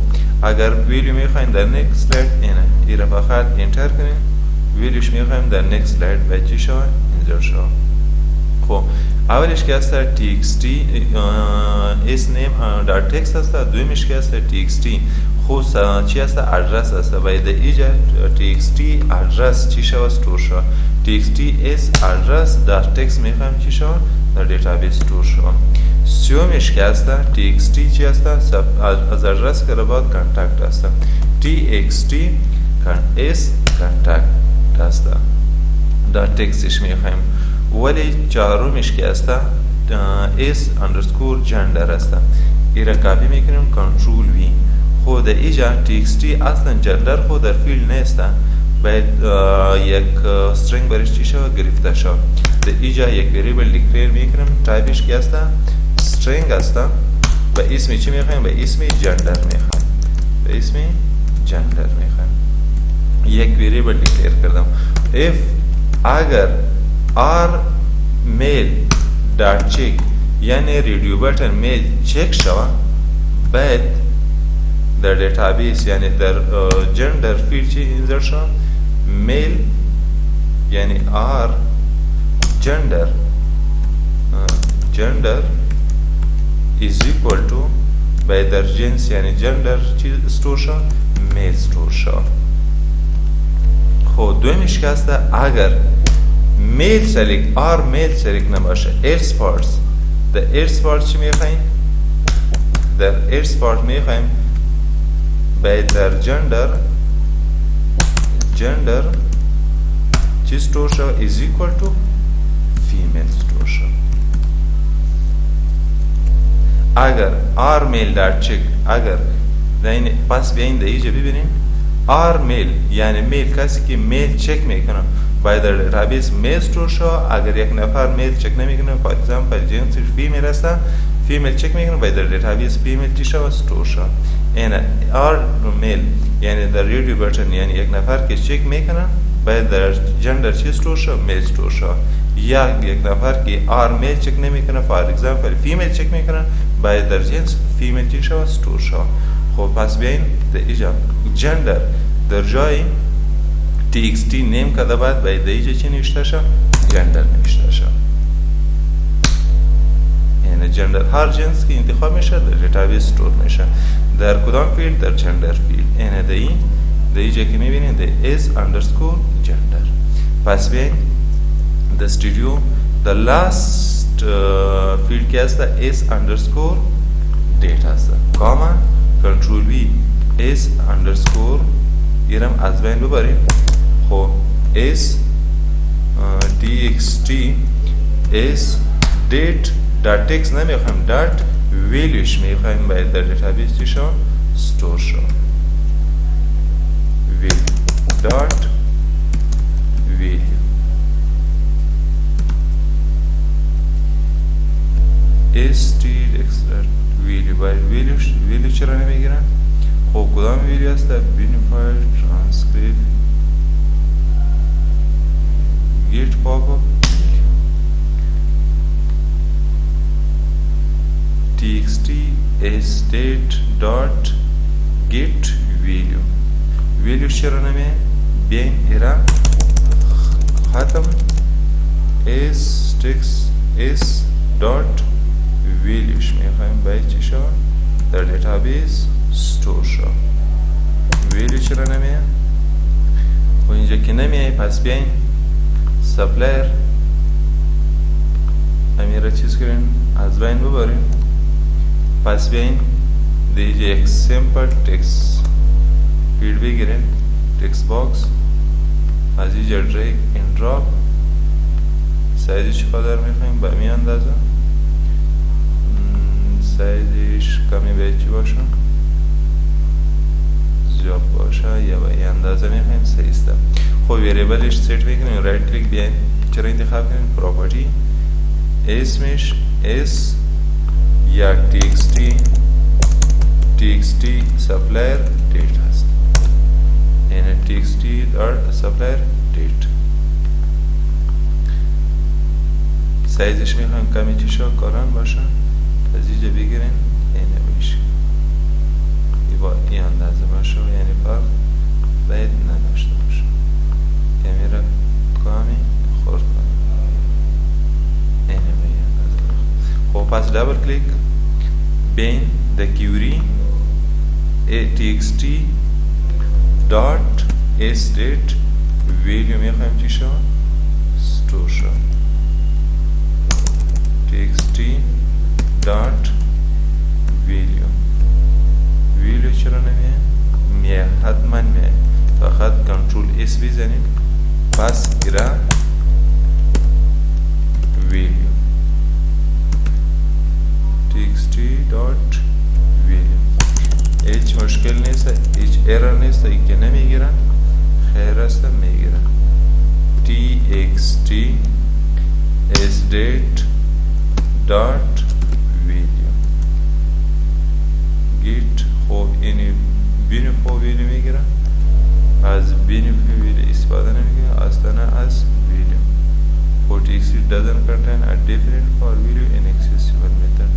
اگر ویلیو میخواین در نکست سلاید اینه، ایرا فقط انتر کنیم. ویلیوش میخوایم در نکست سلاید و چی شود؟ اینجا شود. خب اولش که هست txt s name در تکست هست. دویمش که هست txt خود چی هست؟ ادرس هست. باید اینجا txt ادرس چی شود؟ استور شود. txt s ادرس در تکست میخوایم چی شود؟ در دیتابیس استور شود. سیومش که هست txt چی هست؟ از ادرس که باید کانتکت هست. txt s کانتکت هست. در تکستش میخوایم. ولی چهارمش که هست s underscore gender هست. ایره کپی میکنیم، کنترل وی. خود اینجا txt اصلا جندر خود در فیلد نیست، باید یک string برش چی شود؟ گرفته شود. در اینجا یک وریبل دیکلیر میکنیم، تایپش که هست string هست و اسمی چی میخوایم؟ به اسمی جندر میخوایم. به اسمی جندر میخوایم. یک وریبل دیکلیر کردم. if اگر r male dot check یعنی ریڈیو بٹن میل چک شود، باید در دیتابیس یعنی در جندر فیلد چی انزر شود؟ میل یعنی r gender is equal to باید در جنس یعنی جندر چی استور شود؟ میل استور شود. خب دویمش که هست اگر میل سلیک میل سلیک نباشه else parts. در else parts چی میخواییم؟ در else part میخواییم باید در جندر چی استور شود؟ is equal to female استور شود. اگر r male در چک اگر پس بیاین در اینجا ببینیم r male یعنی میل کسی که میل چک میکنه باید در دیتابیس میل استور شود. اگر یک نفر میل چک نمیکنه، فور اگزامپل جنسش فیمیل است، فیمیل چک میکنه باید در دیتابیس فیمیل چی شود؟ استور شود. این r male یعنی در ریڈیو بٹن یعنی یک نفر که چک میکنه باید در جندر چی استور شود؟ میل استور شود. یا یک نفر که r male چک نمیکنه، فور اگزامپل فیمیل چک میکنه باید در جنس فیمیل چی شود؟ استور شود. خب پس بیاین در اینجا جندر در جای txt name کده باید در اینجا چی نوشته شد؟ جندر نوشته شد. یعنی جندر هر جنس که انتخاب میشه در دیتابیس استور میشه. در کدام فیلد؟ در جندر فیلد. یعنی در اینجا که میبینید در s underscore gender. پس بیاین در استودیو the last field که هست s underscore date هست، کاما کنترل وی s underscore ایرم از بین ببریم. خب s txt s date dot text نمیخوایم، dot valueش میخوایم باید در دیتابیس چی شد؟ استور شد. dot value st value باید value چرا نمیگیرن؟ خب کدام ویلیو است؟ بینیفایر ترانسکریپت گیت پاپ اپ txt state dot get value چرا نمیه؟ بین ایرا ختم s dot valueش میخوایم باید چی شد؟ در دیتابیس ستور شد. ویلیو چرا نمیه؟ و اینجا که نمیه پس بیاین سپلایر امیره چیز کرین از بین ببرین. پس بیاین دیگه یک سیمپل تکس فیلد بگیرین، تکس باکس از اینجا دریگ این دراپ سایزش چقدر میخواییم به می اندازه، سایزش کمی باید چی باشه؟ زیاد باشه یا به این اندازه میخواییم سیسته. خب ویریبلش سیت میکنیم، رایت کلیک بیاین چرا انتخاب کنیم پراپرتی اسمش اس یا txt supplier date هست، یعنی txt در supplier date. سایزش میخوایم کمی چی شا کاران باشه، از اینجا بگیرین اینه بشه این اندازه باشه، یعنی فرق باید نداشته باشه. کمی را کمی خورد کنیم اینه به این اندازه باشه. خب پس دابل کلیک بین the query txt dot state value میخوایم چی شد؟ ستور شد txt dot value چرا نمیه؟ میه حتما میه، فقط کنترول اس بزنیم پس ایرا value txt dot value. هیچ مشکل نیست، هیچ ایرر نیست، ای که نمیگیرن خیر است میگیرن. txt sdate dot value git. خب اینی بینیفو ویلیو میگیرن، از بینیفو ویلیو استفاده نمیگیرن، اصلا از ویلیو. for txt doesn't contain a different for value inaccessible method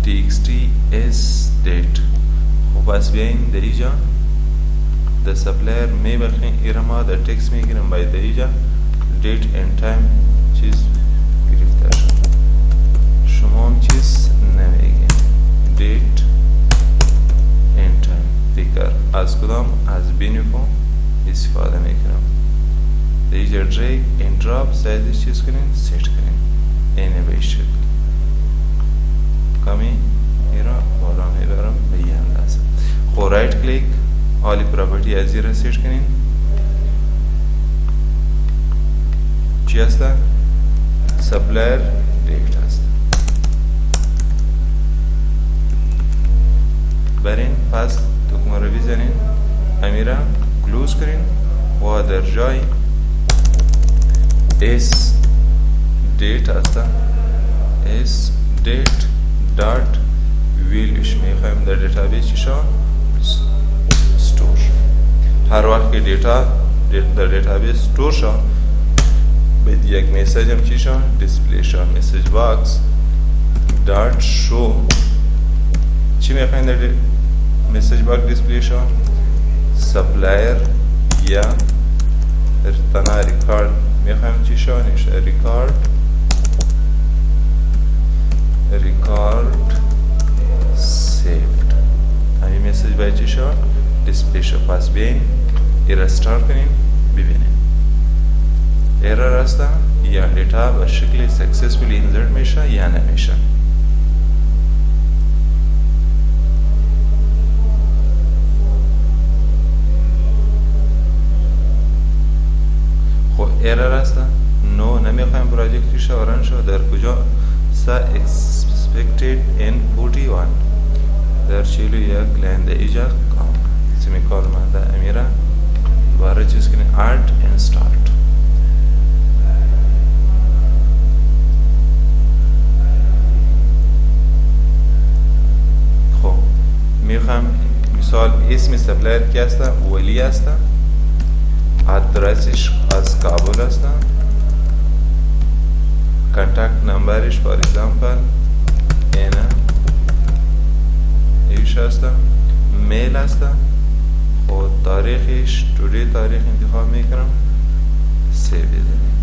txt sdate. خب پس بیاین در اینجا در سپلایر میبخین ایره ما در تکس میگیرم باید در اینجا date and time چیز گرفته شد، شما هم چیز نمیگین date and time دیگر از کدام از بینیفو استفاده میکنم. در اینجا دریگ and drop سایزش چیز کنین سیت کنین اینه به شکل کمی ایرا بالا میبرم به این اندازه. خب رایت کلیک حالی پراپرتی از این را سیت کنین چی هسته؟ سپلایر دیکت هست. برین پس دکمه رو بزنین امیره کلوز کنین و در جای اس دیت هسته اس دیت دارت ویلیوش میخوایم در دیتابیس چیشا ستور. هر وقت که دیتا در دیتابیس ستور شد باید یک میسیج هم چیشا دیسپلی شد. میسیج باکس دارت شو چی میخوایم در میسیج باکس دیسپلی شد؟ سپلایر یا تنها ریکارد میخوایم چیشا نیشه ریکارد سیفد. همین میسیج باید چی شد؟ دیسپلی شد. پس بیاین ایرر ستارت کنیم ببینیم ایرر هسته یا دیتا به شکل سکسسفولی اینسرت میشه یا نمیشه. خب ایرر هسته نو نمیخوایم پراجکت شه رن شد. در کجا؟ سا expected in 41 در 41 لنده ایجا کام سمی کار منده امیره باره چیز کنی ارد and start. خب میخوام مثال اسم سپلایر کی هست؟ ولی هست. ادرسش از کابل هست. کانتکت نمبرش فار اگزامپل اینه ایش هست. میل هست. خود تاریخش توری تاریخ انتخاب میکنم، سیو بزنیم.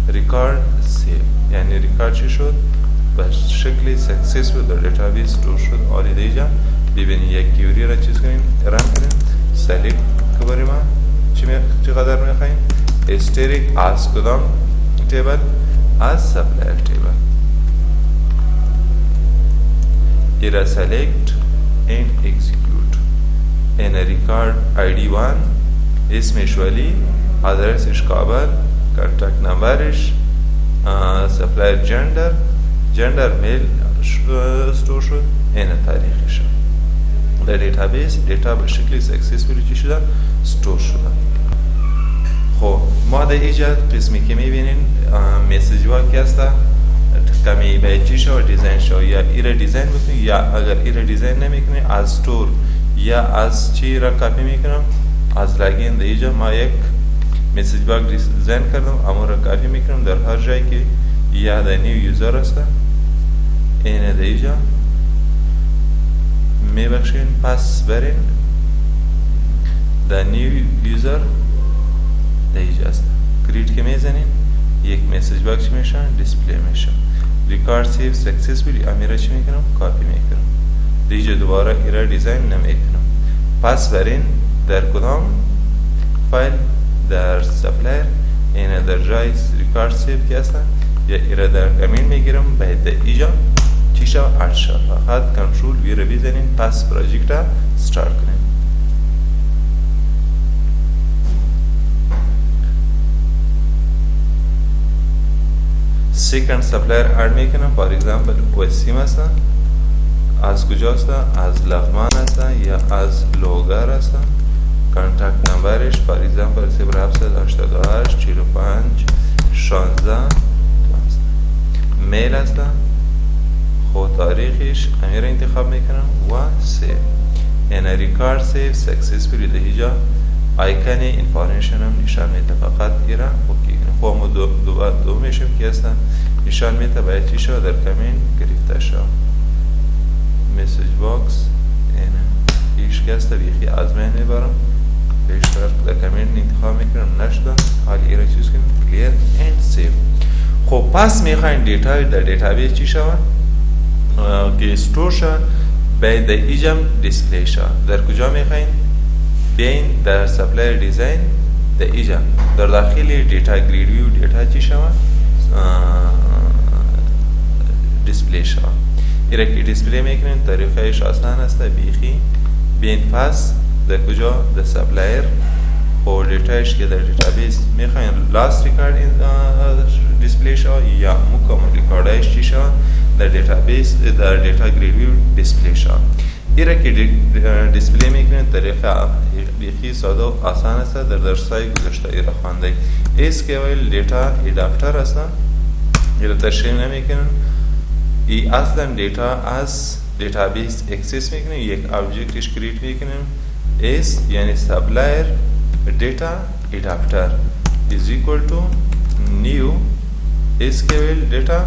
ریکارد سیو یعنی ریکارد چی شد؟ به شکل سکسسفول در دیتابیس استور شد. آلی دیجا ببینید یک کیوری را چیز کنیم، رن کنیم. سلیکت که برای ما چقدر میخواییم؟ استریک از کدام تیبل؟ از سپلایر تیبل. ایرا سلیکت and execute. این ریکارد ID1 اسمش ولی، آدرسش کابل، کانتکت نمبرش، سپلایر جندر میل استور شد، این تاریخش. در دیتابیس دیتا به شکلی سکسسفولی چی شده؟ استور شده. خب ما در ایجاد قسمی که میبینین میسیج ها که هسته کمی به چی شو دیزاین شو، یا ایره دیزاین بکنی، یا اگر ایره دیزاین نمیکنی از استور یا از چی را کپی میکنم از لگین. در ایجا ما یک میسیج باگ دیزاین کردم، اما را کپی میکنم در هر جایی که یا در نیو یوزر هسته. اینه در ایجا میبخشین پس برین در نیو یوزر در ایجا هسته. کریت که میزنین یک میسیج باگ چی میشن؟ دیسپلی میشن. ریکارد سیو سکسسفولی امیره چی میکنم؟ کاپی میکنم. دیجا دوباره ایره دیزاین نمیکنم. پس برین در کدام فایل؟ در سپلایر. اینه در جای ریکارد سیو که هستن یا ایره در کمین میگیرم باید در ایجا چی شو؟ ارد شو. فقط کنترول وی رو بیزنین، پس پراجیکت را ستارت کنین. سیکند سپلایر ارد میکنم. فار اگزامپل وسیم هستن. از کجا هستن؟ از لغمان هستن یا از لوگر هستن. کانتکت نمبرش فار اگزامپل 0788 45 16 میل هستن. خود تاریخش امیر انتخاب میکنم و سیو. این ریکارد سیو سکسسفولی ده اینجا آیکن اینفارمیشن هم نشان میده. فقط ایران اوکی کنم. خب ما دو میشیم که هستن نشان میده باید چی شو در کمین گرفته شو. میسیج باکس اینه ایش که هسته بیخی از من میبرم بیشتر در کمین انتخاب میکنم نشدن. حالی ایران چیز کنیم کلیر and سیو. خب پس میخواین دیتا در دیتابیس چی شود؟ که استور شد باید در ایجام دیسپلی شد. در کجا میخواین؟ بیاین در سپلایر دیزاین در ایجا در داخل دیتا گرید ویو دیتا چی شود؟ دیسپلی شود. ایره که دیسپلی میکنین طریقهش آسان است بیخی. بیاین پس در کجا؟ در سپلایر و دیتایش که در دیتابیس میخواین لاست ریکارد دیسپلی شود یا مکمل ریکاردش چی شود؟ در دیتابیس در دیتا گرید ویو دیسپلی شود. ایره که دیسپلی میکنید طریقه بیخی ساده و آسان است. در درسای گذشته ایره خوانده SQL دیتا اداپتر هستن. ایره تشریح نمیکنن. ای اصلا دیتا از دیتابیس اکسس میکنن، یک آبجکتش کریت میکنن. اس یعنی سپلایر دیتا اداپتر is equal to new SQL دیتا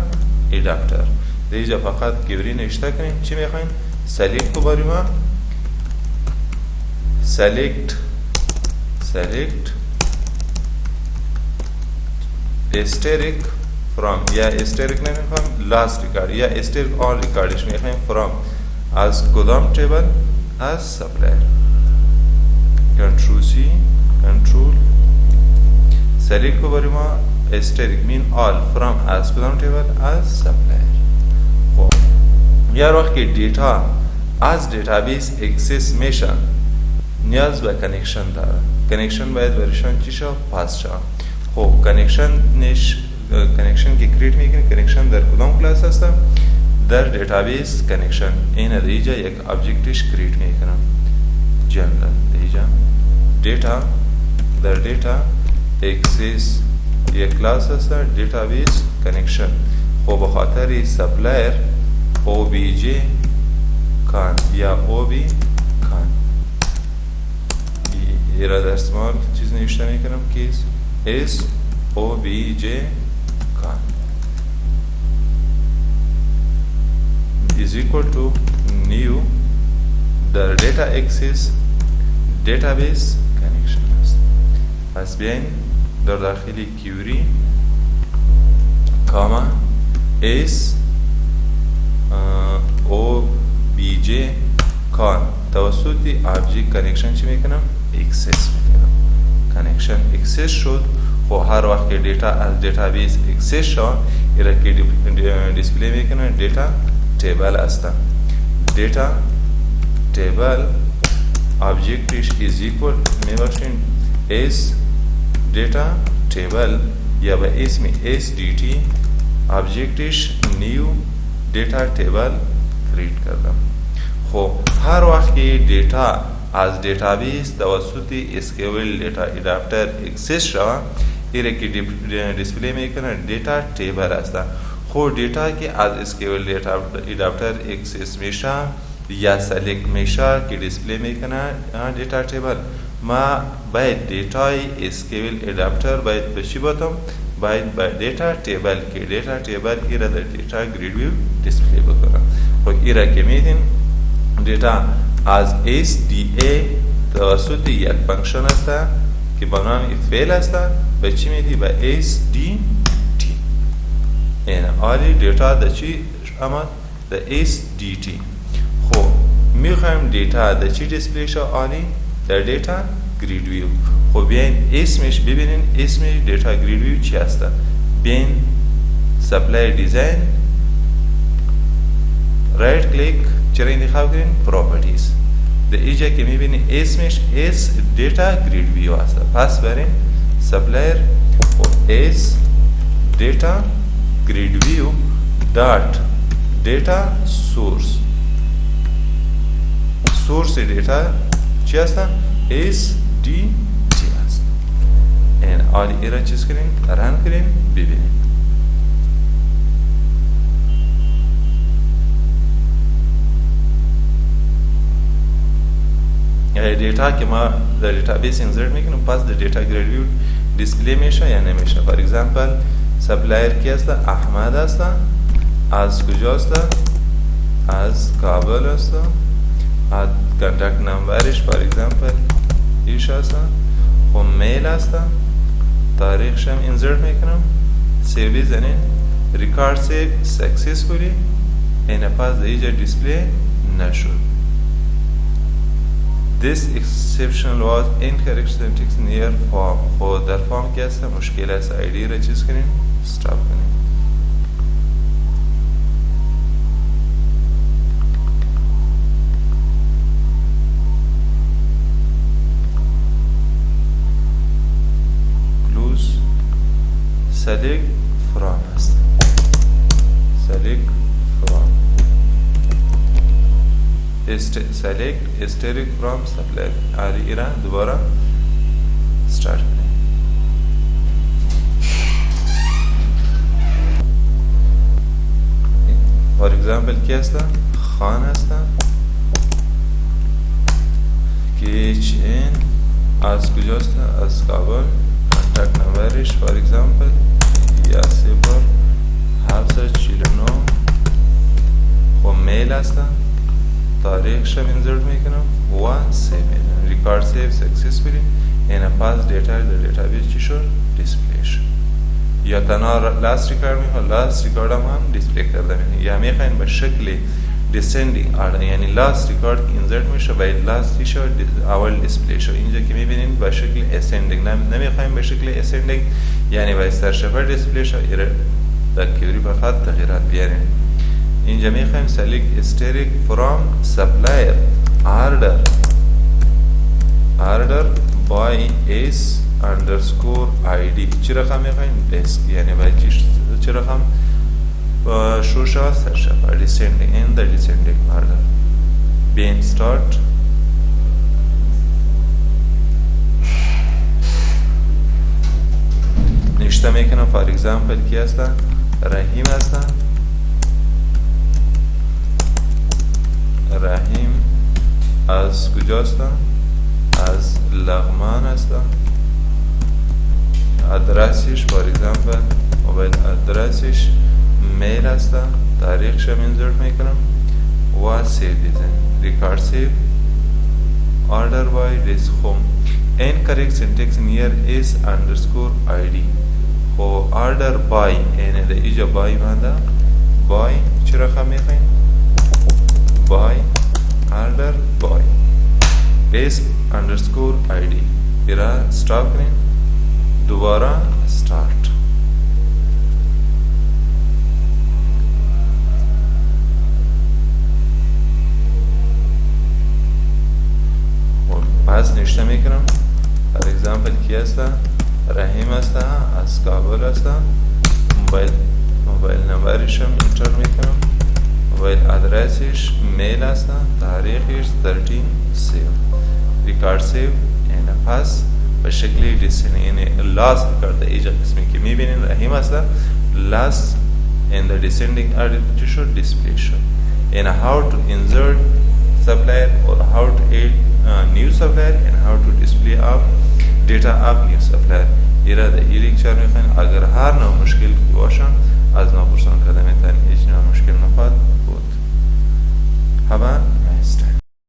اداپتر. دیجا فقط گوری نشته کنیم. چی میخواین؟ سلیکت کو باری ما سلیکت استریک فرام یا استریک نمیخوام لاست ریکارد یا استریک آل ریکاردش میخوایم فرام از کدام تیبل؟ از سپلایر. کنترول سی کنترول سلیکت کو باری ما استریک مین آل فرام از کدام تیبل؟ از سپلایر. خب یه وقت که دیتا از دیتابیس اکسس میشن نیاز به کنکشن داره. کنکشن باید برشان چی شو؟ پاس شو. خب کنکشن که کریت میکنی کنکشن در کدام کلاس هستم؟ در دیتابیس کنکشن. این دیجا یک آبجکتش کریت میکنم جنرال دیجا دیتا در دیتا اکسس یک کلاس هست در دیتابیس کنکشن. خب بخاطر سپلایر OBJ کان یا او بی کان. ایرا در سمال چیز نوشته میکنم که اس او بی جی کان is equal to new در data access database connection است. پس بیاین در داخل کیوری کاما اس او بی جی کان توسط آبجکت کانکشن چی میکنم؟ اکسس میکنم. کانکشن اکسس شد. خب هر وقت که دیتا از دیتابیس اکسس شد ایرا که دیسپلی میکنم دیتا تیبل است. دیتا تیبل آبجکتش is equal میباشین اس دیتا تیبل یا به اسم SDT آبجکتش نیو دیتا تیبل کریت کردم. خب هر وقت که دیتا از دیتابیس توسط اسکیول دیتا اداپتر اکسس شود ایره که دیسپلی میکنه دیتا تیبل است. خب دیتا که از اسکیول دیتا اداپتر اکسس میشه یا سلیکت میشه که دیسپلی میکنه دیتا تیبل. ما باید دیتای اسکیول اداپتر باید به چی باتم؟ باید با دیتا تیبل که دیتا تیبل ایره در دیتا گرید ویو دیسپلی بکنم. خب ایره که میدین دیتا از SDA توسط یک فانکشن است که با نام فعل است به چی میدی؟ به SDT. این آلی دیتا در چی آمد؟ در SDT. خب میخوایم دیتا در چی دیسپلی شو آلی؟ در دیتا گرید ویو. خب بیاین اسمش ببینین اسمش دیتا گرید ویو چی است؟ بیاین سپلای دیزاین رایت کلیک چرا انتخاب کنین؟ پراپرتیز. در اینجا که میبینین اسمش اس دیتا گرید ویو است. پس برین سپلایر اس دیتا گرید ویو دات دیتا سورس. سورس دیتا چی است؟ اس دی تی است. این آلی ایرا چیز کنین؟ رن کنین ببینین. دیتا که ما در دیتابیس انسرت میکنیم پس در دیتا گرید ویو دیسپلی میشه یا نمیشه. فور ایگزامپل سپلایر کی است؟ احمد است. از کجاست؟ از کابل است. از کانتکت نمبرش فور ایگزامپل ایش است. خب میل است. تاریخش هم انسرت میکنم. سیو بزنین. ریکارد سیو سکسسفولی. این پس در اینجا دیسپلی نشد. This exception was incorrect syntax near form. خود در فارم که هست مشکل است. ID را چیز کنیم استاپ کنیم. close select from است. select from select asterisk from supplier. آری ایران دوباره start کنیم. for example کی است؟ خان است که چین از کجاست؟ از کابل. کانتکت نمبرش for example یا 0749. خب میل است. تاریخش هم انسرت میکنم و سیو میکنم. ریکارد سیو سکسسفولی. این پاس دیتا در دیتابیس چی شد؟ دیسپلی شد. یا تنها لاست ریکارد میخواد لاست ریکارد هم دیسپلی کرده میکنم. یا میخواین به شکل دیسندینگ آرڈر یعنی لاست ریکارد که انسرت میشه باید لاست شد اول دیسپلی شد. اینجا که میبینین به شکل اسندینگ نمیخوایم به شکل اسندینگ یعنی باید سرشفر دیسپلی شد. ایره در کیوری فقط تغییرات بیارین. اینجا میخوایم select asterisk from supplier order by s underscore id. چی رقم میخوایم؟ desk یعنی باید چی رقم شو شود؟ سرشفر descending in the descending order. بیاین start. نشته میکنم for example کی هستن؟ رحیم هستن. رحیم از کجا هستن؟ از لغمان هستن. ادرسش فار اگزامپل موبایل ادرسش میل هستن. تاریخش هم انزرت میکنم و سیو دیزن ریکارسیو order by this home. Incorrect syntax in here is underscore id. خو order by یعنی ده ایجا by مانده by چی رقم میخواین؟ by order by base underscore id. بیرا stop کنین دوباره start. پس نشته میکنم فار اگزامپل کی هسته؟ رحیم هسته، از کابل هسته. موبایل نمبرش هم انتر میکنم. موبایل ادرسش میل هسته. تاریخش 13 سیو ریکارسیو. یعنی پس به شکلی دیسینی یعنی لاست ریکارد ایجا قسمی که میبینین رحیم هسته last in the descending order چی شد؟ display شد. یعنی how to insert supplier or how to add new supplier and how to display of data of new supplier. ایره ده ای لیکچر میخواین. اگر هر نوع مشکل